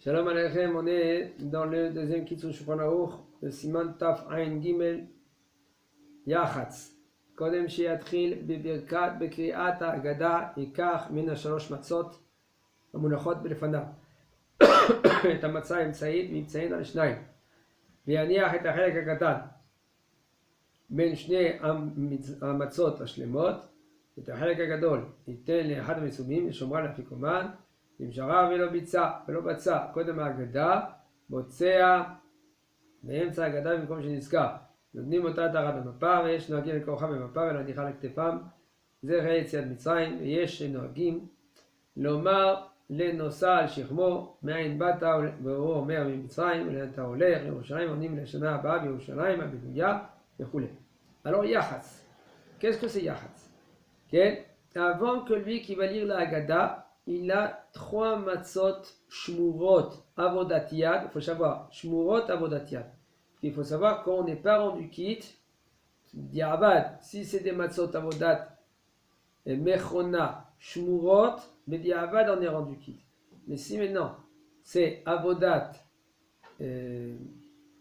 Shalom Aleichem, on est dans le deuxième Kitzur Shulchan Aruch, le Siman Taf Ayin Gimel Yachatz. קודם שיתחיל בברכת בקריאת ההגדה ייקח מן השלוש מצות המונחות בלפניו את המצה האמצעית ויציין על שניים ויניח את החלק הקטן בין שני המצות השלמות את החלק הגדול ייתן לאחד המסובים ושומרה לאפיקומן אם שרה ולא בצע קודם ההגדה מוצא באמצע ההגדה במקום שנזכר נותנים אותה תחת המפה ויש נוהגים לקרוחה במפה ולהניחה לכתפם זה חיי יציאת מצרים ויש שנוהגים לומר לנוסע על שכמו מאין באת והוא אומר ממצרים ולאן אתה הולך לירושלים עונים לשנה הבאה בירושלים הבנויה וכו'. Alors Yachatz, qu'est-ce que c'est Yachatz? Okay. Avant que lui qui va lire la Haggadah, il a trois matzot shmurot avodat yad. Il faut savoir, shmurot avodat yad. Il faut savoir qu'on n'est pas rendu quitte. Diavad, si c'est des matzot avodat et mechona shmurot, mais diavad on est rendu quitte. Mais si maintenant c'est avodat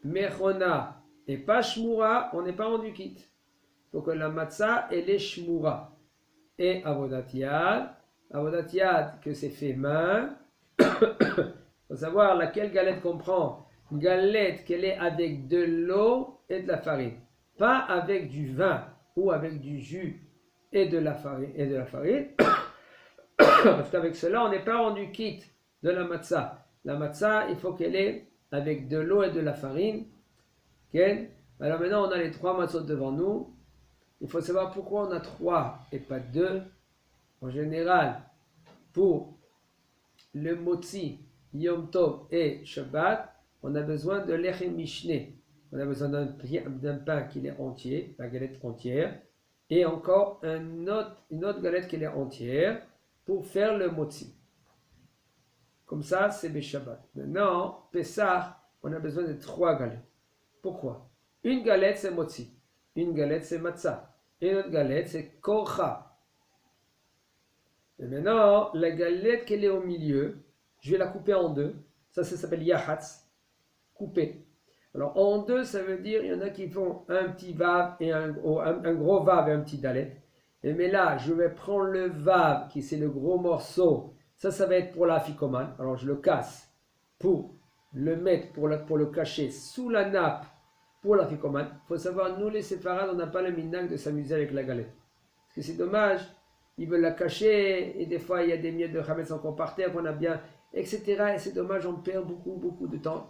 mechona et pas shmura, on n'est pas rendu quitte. Il faut que la matzah elle est shmura. Et avodat yad, que c'est fait main. Il faut savoir laquelle galette qu'on prend. Une galette qu'elle est avec de l'eau et de la farine. Pas avec du vin ou avec du jus et de la farine. Parce qu'avec cela, on n'est pas rendu quitte de la matzah. La matzah, il faut qu'elle ait avec de l'eau et de la farine. Okay? Alors maintenant, on a les trois matzot devant nous. Il faut savoir pourquoi on a 3 et pas 2. En général, pour le motzi, Yom Tov et Shabbat, on a besoin de lechem mishné. On a besoin d'un pain qui est entier, la galette entière, et encore une autre galette qui est entière pour faire le motzi. Comme ça, c'est Shabbat. Maintenant, Pessah, on a besoin de 3 galettes. Pourquoi? Une galette, c'est motzi. Une galette, c'est matzah. Et une autre galette, c'est korcha. Et maintenant, la galette qui est au milieu, je vais la couper en deux. Ça s'appelle yachatz. Couper. Alors, en deux, ça veut dire, il y en a qui font un petit vav et un gros vav et un petit dalet. Mais là, je vais prendre le vav, qui c'est le gros morceau. Ça va être pour la fikoman. Alors, je le casse pour le mettre, pour le cacher sous la nappe. Pour la fikoman, il faut savoir, nous les séfarades, on n'a pas le minag de s'amuser avec la galette. Parce que c'est dommage, ils veulent la cacher, et des fois il y a des miettes de chametz encore par terre qu'on a bien, etc. Et c'est dommage, on perd beaucoup de temps.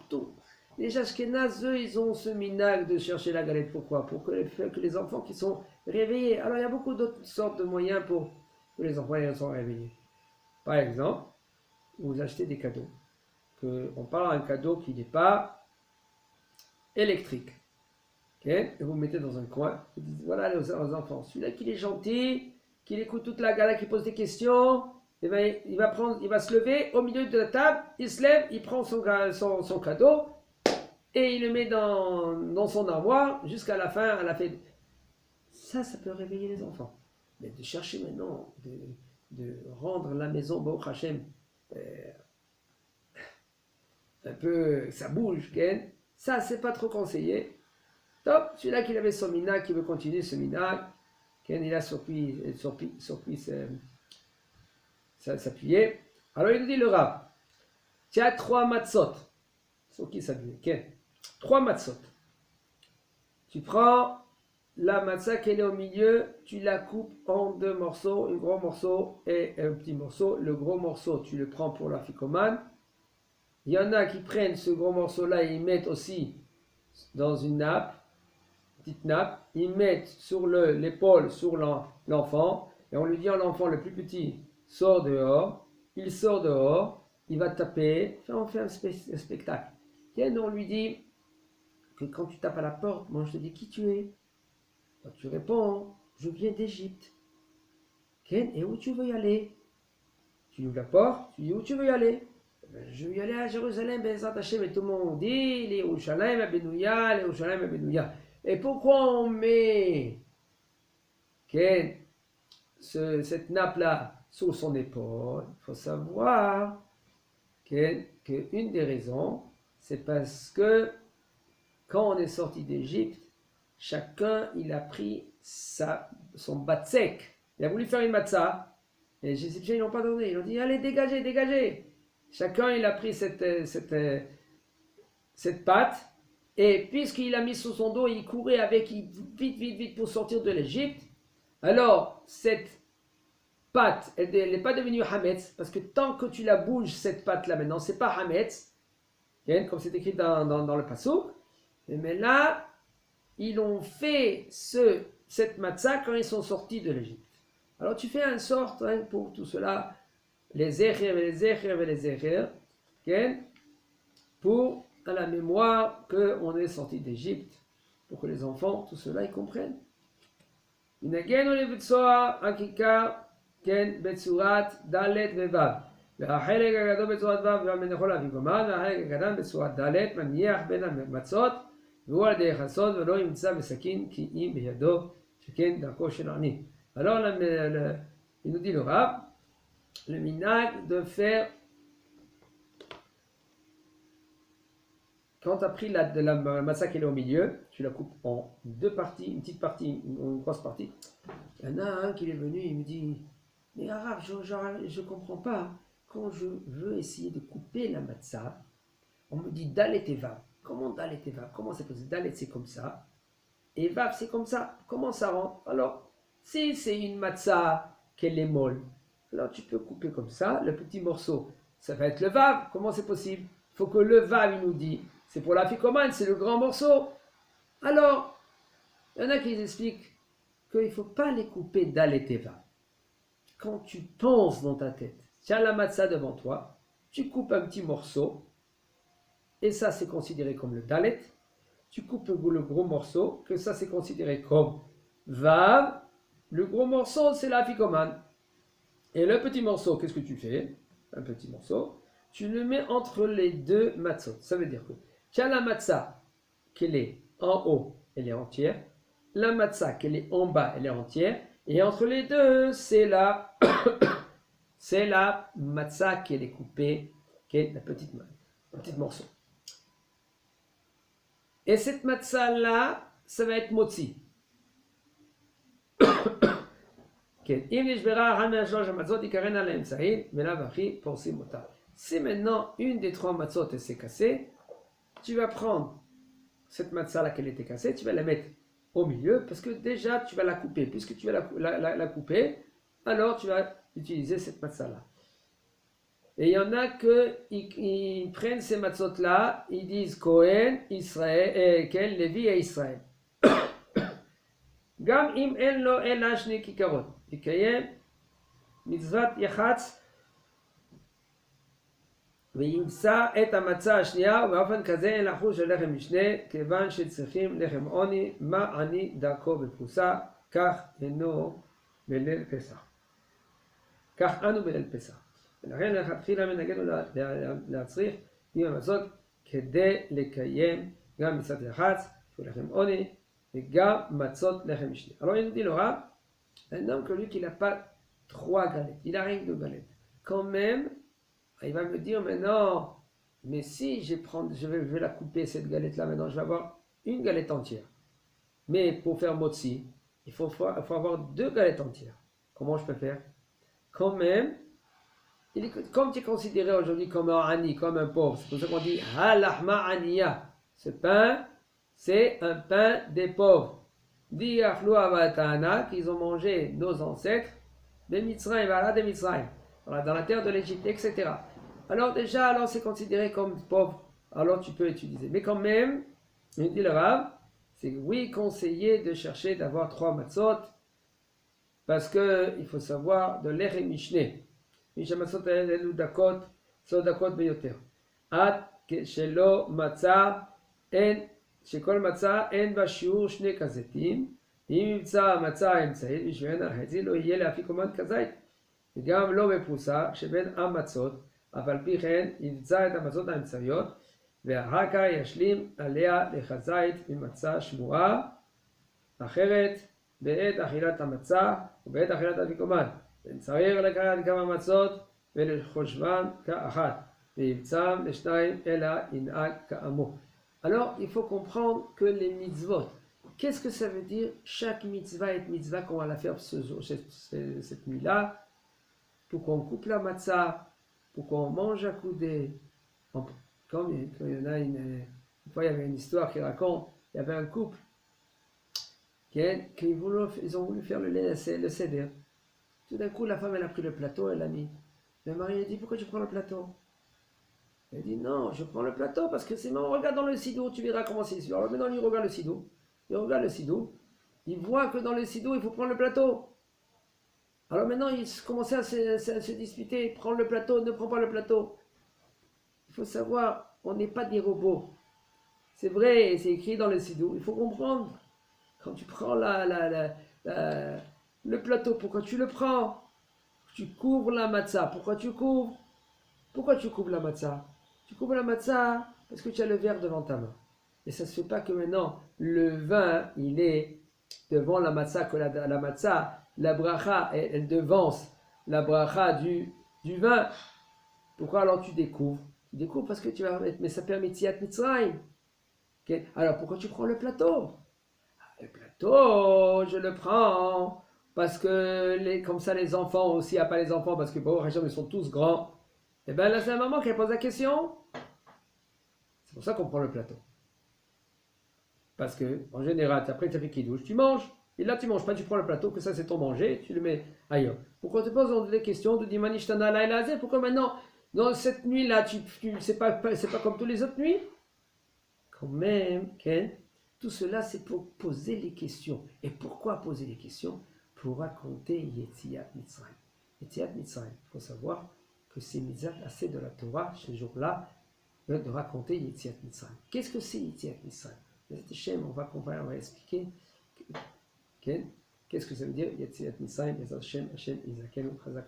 Les Ashkénazes, eux, ils ont ce minag de chercher la galette. Pourquoi? Pour que les enfants qui sont réveillés. Alors il y a beaucoup d'autres sortes de moyens pour que les enfants soient réveillés. Par exemple, vous achetez des cadeaux. On parle d'un cadeau qui n'est pas électrique. Okay. Et vous mettez dans un coin, vous dites voilà aux enfants, celui-là qui est gentil, qui écoute toute la galère, qui pose des questions, et ben, il va se lever au milieu de la table, il se lève, il prend son cadeau et il le met dans son armoire jusqu'à la fin, à la fête. Ça peut réveiller les enfants. Mais de chercher maintenant, de rendre la maison Baruch Hashem un peu, ça bouge, okay. Ça c'est pas trop conseillé. Top, celui-là qui avait son minag, qui veut continuer ce minag, il a sur qui s'appuyer. Alors il nous dit le Rav, tu as 3 matzot, sur qui s'appuyer, okay. 3 matzot. Tu prends la matzah qui est au milieu, tu la coupes en 2 morceaux, un gros morceau et un petit morceau. Le gros morceau, tu le prends pour la fikoman. Il y en a qui prennent ce gros morceau-là et ils mettent aussi dans une nappe. Petite nappe, ils mettent sur l'épaule sur l'enfant et on lui dit à l'enfant le plus petit sort dehors, il sort dehors, il va taper, on fait un spectacle. Et on lui dit que quand tu tapes à la porte, moi je te dis qui tu es. Donc, tu réponds, je viens d'Égypte. Et où tu veux y aller? Tu ouvres la porte, tu dis où tu veux y aller? Je veux y aller à Jérusalem, mais tout le monde dit les Yerushalayim Abinouya, les Yerushalayim Abinouya. Et pourquoi on met cette nappe-là sur son épaule? Il faut savoir que qu'une des raisons, c'est parce que quand on est sorti d'Égypte, chacun il a pris son batsek. Il a voulu faire une matzah, et les Égyptiens ils n'ont pas donné. Ils ont dit allez dégagez, dégagez. Chacun il a pris cette pâte, et puisqu'il a mis sous son dos, il courait avec vite pour sortir de l'Égypte. Alors cette pâte, elle n'est pas devenue hametz, parce que tant que tu la bouges cette pâte là maintenant, c'est pas hametz, comme c'est écrit dans le passouk. Mais là, ils ont fait cette matzah quand ils sont sortis de l'Égypte. Alors tu fais en sorte pour tout cela, les zécher et les zécher et les zécher, pour à la mémoire qu'on est sorti d'Égypte, pour que les enfants, tout cela, ils comprennent. Inagenu lebitzoa akika ken betsurat dalet vevav. והחלק הגדול בצורת ו' והמנחה לאפיקומן, והחלק הקטן בצורת ד' מניח בין המצות, והוא על ידי חסות ולא ימצא בסכין כי אם בידו, שכן דרכו של עני. Alors il nous dit le Rav, le minhag de faire, quand tu as pris la matzah qui est au milieu, tu la coupes en deux parties, une petite partie, une grosse partie. Il y en a un qui est venu, il me dit, mais Rav, je comprends pas. Quand je veux essayer de couper la matzah, on me dit dalet et vav. Comment dalet et vav? Comment c'est possible? Dalet c'est comme ça, et vav c'est comme ça. Comment ça rentre? Alors, si c'est une matzah qu'elle est molle, alors tu peux couper comme ça, le petit morceau, ça va être le vav. Comment c'est possible? Il faut que le vav, il nous dit, c'est pour la ficomane, c'est le grand morceau. Alors, il y en a qui expliquent qu'il ne faut pas les couper dalet et vav. Quand tu penses dans ta tête, tu as la matzah devant toi, tu coupes un petit morceau, et ça c'est considéré comme le dalet. Tu coupes le gros morceau, que ça c'est considéré comme vav. Le gros morceau c'est la ficomane. Et le petit morceau, qu'est-ce que tu fais? Un petit morceau, tu le mets entre les deux matzot. Ça veut dire que tu as la matzah qu'elle est en haut, elle est entière. La matzah qu'elle est en bas, elle est entière. Et entre les deux, c'est la matzah qui est découpée, qui est la petite morceau. Et cette matzah-là, ça va être motzi. Si maintenant une des trois matzot s'est cassée, tu vas prendre cette matzah-là qu'elle était cassée, tu vas la mettre au milieu, parce que déjà tu vas la couper. Puisque tu vas la couper, alors tu vas utiliser cette matzah-là. Et il y en a qui prennent ces matzot-là, ils disent Kohen, Israël, Ken, Lévi et Israël. Gam im en lo ela shne kikarot, יקיים מצוות יח"צ וימצא את המצה השנייה, ובאופן כזה אין לחוש על לחם משנה, כיוון שצריכים לחם עוני, מה עני דרכו בפרוסה, כך אינו בליל פסח. כך אנו בליל פסח. ולכן לכתחילה מנהגנו להצריך עם המצות כדי לקיים גם מצוות יח"צ, שהוא לחם עוני, וגם מצות לחם משנה. Alors il nous dit le Rav, un homme que lui qui n'a pas 3 galettes, il a rien que 2 galettes. Quand même, il va me dire maintenant, mais si je vais la couper cette galette-là maintenant, je vais avoir une galette entière. Mais pour faire motzi, il faut avoir 2 galettes entières. Comment je peux faire? Quand même, comme tu es considéré aujourd'hui comme un ani, comme un pauvre, c'est pour ça qu'on dit halachma aniya. Ce pain, c'est un pain des pauvres. Dit Achlu Avatana, qu'ils ont mangé nos ancêtres, des Mitzrayim, voilà, des Mitzrayim, dans la terre de l'Égypte, etc. Alors déjà, c'est considéré comme pauvre, alors tu peux utiliser. Mais quand même, il dit le Rav, c'est oui conseillé de chercher d'avoir 3 matzot, parce qu'il faut savoir de l'Echem Mishne. Misha matzot elu dakot, so dakot beyoter. At shelo matzah en שכל מצה אין בה שיעור 2 כזיתים, אם ימצא המצה האמצעית בשביל החצי לא יהיה לאפיקומן כזית, וגם לא בפרוסה שבין המצות, אף על פי כן ימצא את המצות האמצעיות, ואחר כך ישלים עליה לכזית ממצה שמורה, אחרת בעת אכילת המצה ובעת אכילת האפיקומן, וצריך לקחת כמה מצות ולחושבן כאחת, Alors, il faut comprendre que les mitzvot, qu'est-ce que ça veut dire? Chaque mitzvah est mitzvah qu'on va la faire cette nuit-là, pour qu'on coupe la matzah, pour qu'on mange à coudée. Comme il y en a une fois, il y avait une histoire qui raconte, il y avait un couple ils ont voulu faire le seder. Tout d'un coup, la femme, elle a pris le plateau, elle l'a mis. Le mari a dit, pourquoi tu prends le plateau? Elle dit, non, je prends le plateau parce que c'est mon regard dans le sido, tu verras comment c'est. Alors maintenant, il regarde le sido. Il voit que dans le sido, il faut prendre le plateau. Alors maintenant, ils commençaient à se disputer, prends le plateau, ne prends pas le plateau. Il faut savoir, on n'est pas des robots. C'est vrai, c'est écrit dans le sido. Il faut comprendre. Quand tu prends le plateau, pourquoi tu le prends? Tu couvres la matzah. Pourquoi tu couvres la matzah? Tu couvres la matzah parce que tu as le verre devant ta main. Et ça ne se fait pas que maintenant, le vin, il est devant la matzah, que la matzah, la bracha, elle devance la bracha du vin. Pourquoi alors tu découvres? Tu découvres parce que tu vas mettre, mais ça permet Tziat Mitzrayim. Okay? Alors pourquoi tu prends le plateau? Le plateau, je le prends parce que comme ça les enfants aussi, il n'y a pas les enfants parce que bon, ils sont tous grands. Et bien là c'est la maman qui pose la question. C'est pour ça qu'on prend le plateau. Parce que en général, après tu as fait kidouche, tu manges. Et là tu manges pas, tu prends le plateau, que ça c'est ton manger, tu le mets ailleurs. Pourquoi tu poses des questions de Dimanishtana Lailazé? Pourquoi maintenant, dans cette nuit-là, c'est pas comme toutes les autres nuits? Quand même, Ken. Tout cela, c'est pour poser les questions. Et pourquoi poser les questions? Pour raconter Yetziat Mitzrayim. Yetziat Mitzrayim, il faut savoir que c'est mitzvah assez de la Torah, ce jour-là, de raconter Yetziat Mitzrayim. Qu'est-ce que c'est Yetziat Mitzrayim? On va expliquer. Qu'est-ce que ça veut dire Yetziat Mitzrayim? Hashem, Isakenu, Chazak,